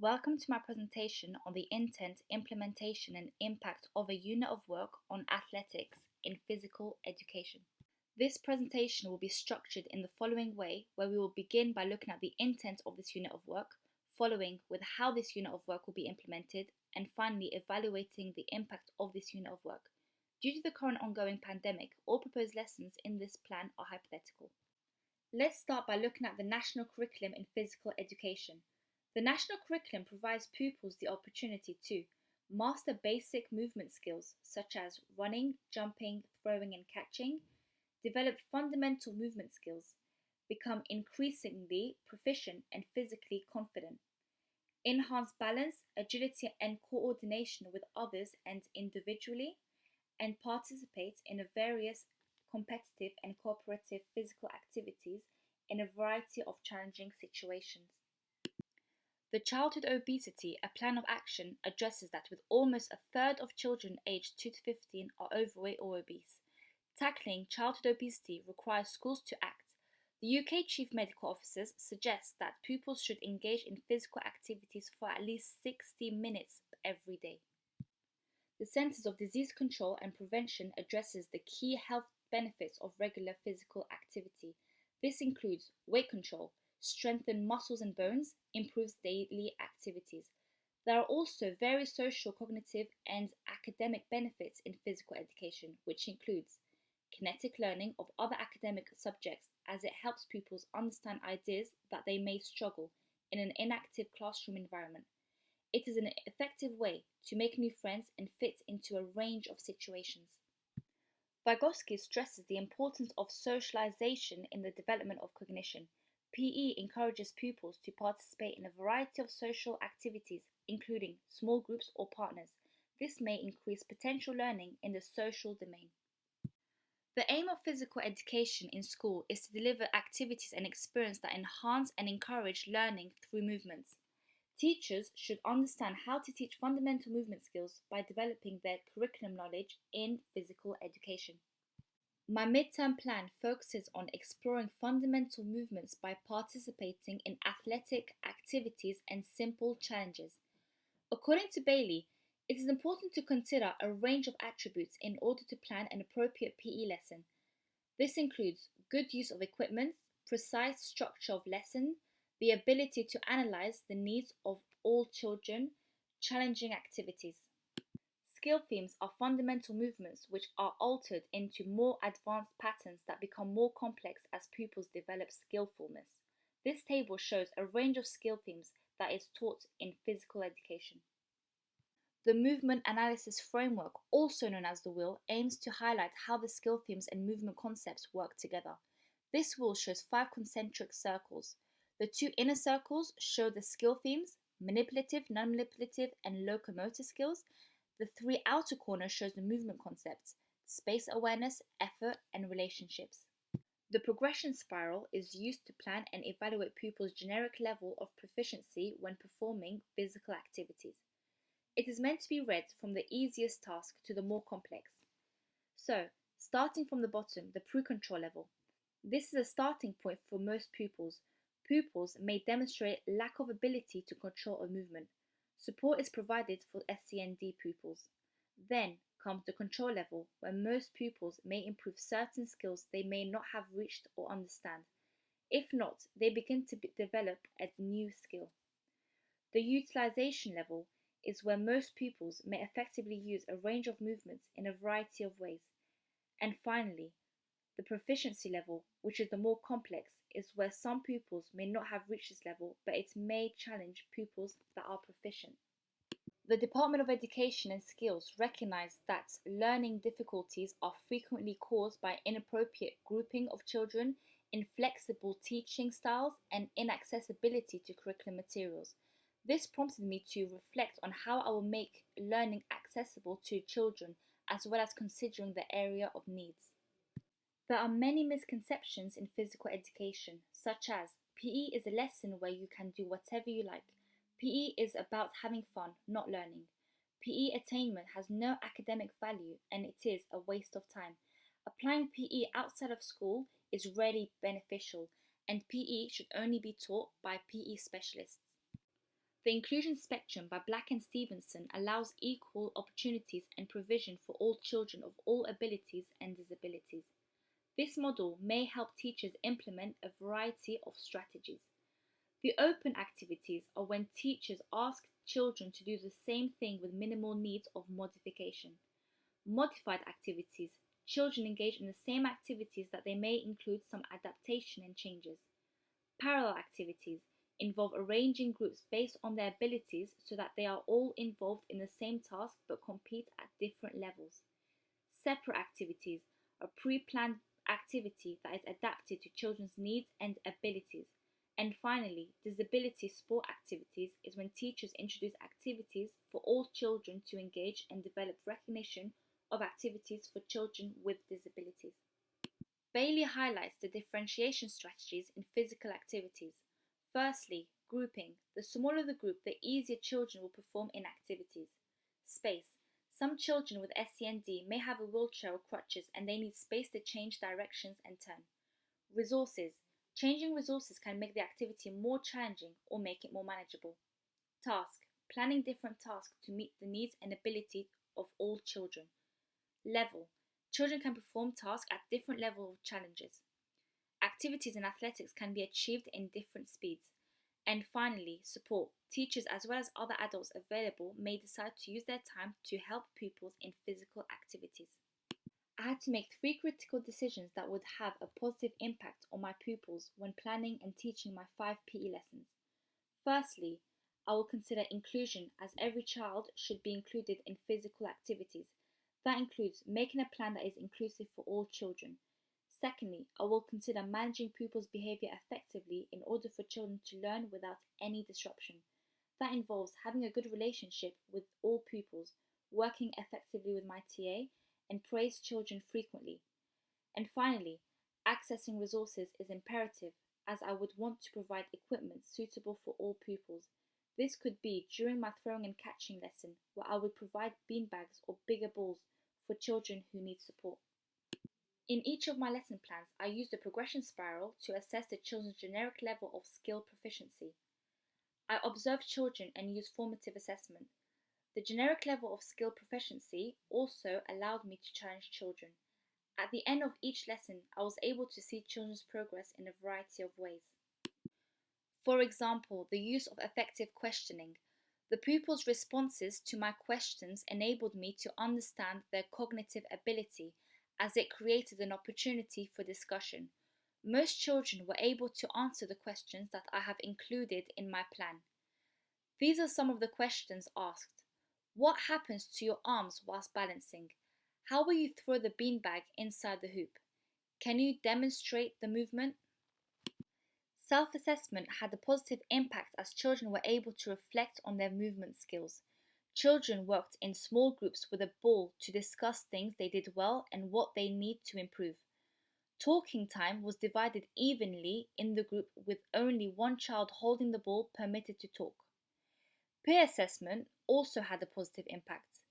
Welcome to my presentation on the intent, implementation and impact of a unit of work on athletics in physical education. This presentation will be structured in the following way, where we will begin by looking at the intent of this unit of work, following with how this unit of work will be implemented, and finally evaluating the impact of this unit of work. Due to the current ongoing pandemic, all proposed lessons in this plan are hypothetical. Let's start by looking at the National Curriculum in Physical Education. The National Curriculum provides pupils the opportunity to master basic movement skills such as running, jumping, throwing and catching, develop fundamental movement skills, become increasingly proficient and physically confident, enhance balance, agility and coordination with others and individually, and participate in various competitive and cooperative physical activities in a variety of challenging situations. The Childhood Obesity, a plan of action, addresses that with almost a third of children aged 2 to 15 are overweight or obese. Tackling childhood obesity requires schools to act. The UK Chief Medical Officers suggest that pupils should engage in physical activities for at least 60 minutes every day. The Centers of Disease Control and Prevention addresses the key health benefits of regular physical activity. This includes weight control, strengthen muscles and bones, improves daily activities. There are also various social, cognitive, and academic benefits in physical education, which includes kinetic learning of other academic subjects as it helps pupils understand ideas that they may struggle in an inactive classroom environment. It is an effective way to make new friends and fit into a range of situations. Vygotsky stresses the importance of socialization in the development of cognition. PE encourages pupils to participate in a variety of social activities, including small groups or partners. This may increase potential learning in the social domain. The aim of physical education in school is to deliver activities and experience that enhance and encourage learning through movements. Teachers should understand how to teach fundamental movement skills by developing their curriculum knowledge in physical education. My midterm plan focuses on exploring fundamental movements by participating in athletic activities and simple challenges. According to Bailey, it is important to consider a range of attributes in order to plan an appropriate PE lesson. This includes good use of equipment, precise structure of lesson, the ability to analyze the needs of all children, challenging activities. Skill themes are fundamental movements which are altered into more advanced patterns that become more complex as pupils develop skillfulness. This table shows a range of skill themes that is taught in physical education. The movement analysis framework, also known as the wheel, aims to highlight how the skill themes and movement concepts work together. This wheel shows 5 concentric circles. The 2 inner circles show the skill themes, manipulative, non-manipulative, and locomotor skills. The 3 outer corners shows the movement concepts, space awareness, effort, and relationships. The progression spiral is used to plan and evaluate pupils' generic level of proficiency when performing physical activities. It is meant to be read from the easiest task to the more complex. So, starting from the bottom, the pre-control level. This is a starting point for most pupils. Pupils may demonstrate lack of ability to control a movement. Support is provided for SEND pupils. Then comes the control level, where most pupils may improve certain skills they may not have reached or understand. If not, they begin to develop a new skill. The utilization level is where most pupils may effectively use a range of movements in a variety of ways. And finally, the proficiency level, which is the more complex, is where some pupils may not have reached this level, but it may challenge pupils that are proficient. The Department of Education and Skills recognize that learning difficulties are frequently caused by inappropriate grouping of children, inflexible teaching styles, and inaccessibility to curriculum materials. This prompted me to reflect on how I will make learning accessible to children as well as considering the area of needs. There are many misconceptions in physical education, such as PE is a lesson where you can do whatever you like. PE is about having fun, not learning. PE attainment has no academic value and it is a waste of time. Applying PE outside of school is rarely beneficial and PE should only be taught by PE specialists. The Inclusion Spectrum by Black and Stevenson allows equal opportunities and provision for all children of all abilities and disabilities. This model may help teachers implement a variety of strategies. The open activities are when teachers ask children to do the same thing with minimal needs of modification. Modified activities, children engage in the same activities that they may include some adaptation and changes. Parallel activities involve arranging groups based on their abilities so that they are all involved in the same task but compete at different levels. Separate activities are pre-planned activity that is adapted to children's needs and abilities. And finally, disability sport activities is when teachers introduce activities for all children to engage and develop recognition of activities for children with disabilities. Bailey highlights the differentiation strategies in physical activities. Firstly, grouping. The smaller the group, the easier children will perform in activities. Space. Some children with SEND may have a wheelchair or crutches and they need space to change directions and turn. Resources. Changing resources can make the activity more challenging or make it more manageable. Task. Planning different tasks to meet the needs and ability of all children. Level. Children can perform tasks at different levels of challenges. Activities in athletics can be achieved in different speeds. And finally, support. Teachers as well as other adults available may decide to use their time to help pupils in physical activities. I had to make 3 critical decisions that would have a positive impact on my pupils when planning and teaching my 5 PE lessons. Firstly, I will consider inclusion, as every child should be included in physical activities. That includes making a plan that is inclusive for all children. Secondly, I will consider managing pupils' behaviour effectively in order for children to learn without any disruption. That involves having a good relationship with all pupils, working effectively with my TA, and praise children frequently. And finally, accessing resources is imperative, as I would want to provide equipment suitable for all pupils. This could be during my throwing and catching lesson, where I would provide beanbags or bigger balls for children who need support. In each of my lesson plans, I used a progression spiral to assess the children's generic level of skill proficiency. I observed children and used formative assessment. The generic level of skill proficiency also allowed me to challenge children. At the end of each lesson, I was able to see children's progress in a variety of ways. For example, the use of effective questioning. The pupils' responses to my questions enabled me to understand their cognitive ability, as it created an opportunity for discussion. Most children were able to answer the questions that I have included in my plan. These are some of the questions asked. What happens to your arms whilst balancing? How will you throw the beanbag inside the hoop? Can you demonstrate the movement? Self-assessment had a positive impact as children were able to reflect on their movement skills. Children worked in small groups with a ball to discuss things they did well and what they need to improve. Talking time was divided evenly in the group, with only one child holding the ball permitted to talk. Peer assessment also had a positive impact.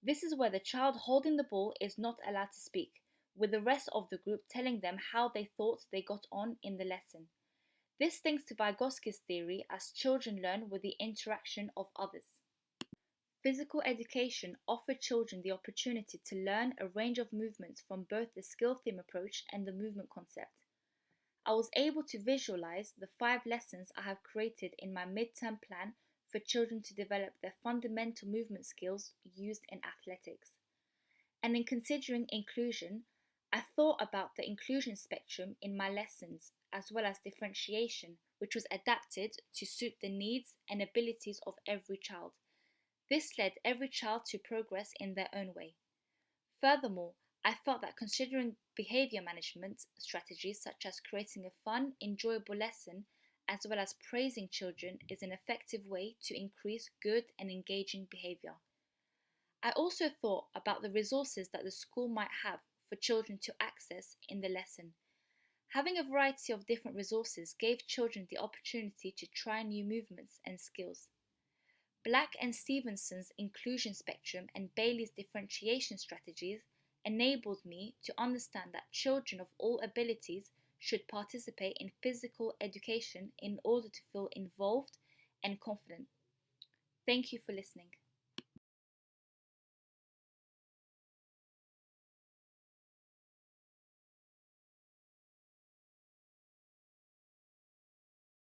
This is where the child holding the ball is not allowed to speak, with the rest of the group telling them how they thought they got on in the lesson. This thanks to Vygotsky's theory, as children learn with the interaction of others. Physical education offered children the opportunity to learn a range of movements from both the skill theme approach and the movement concept. I was able to visualize the 5 lessons I have created in my midterm plan for children to develop their fundamental movement skills used in athletics. And in considering inclusion, I thought about the inclusion spectrum in my lessons, as well as differentiation, which was adapted to suit the needs and abilities of every child. This led every child to progress in their own way. Furthermore, I felt that considering behavior management strategies such as creating a fun, enjoyable lesson, as well as praising children, is an effective way to increase good and engaging behavior. I also thought about the resources that the school might have for children to access in the lesson. Having a variety of different resources gave children the opportunity to try new movements and skills. Black and Stevenson's inclusion spectrum and Bailey's differentiation strategies enabled me to understand that children of all abilities should participate in physical education in order to feel involved and confident. Thank you for listening.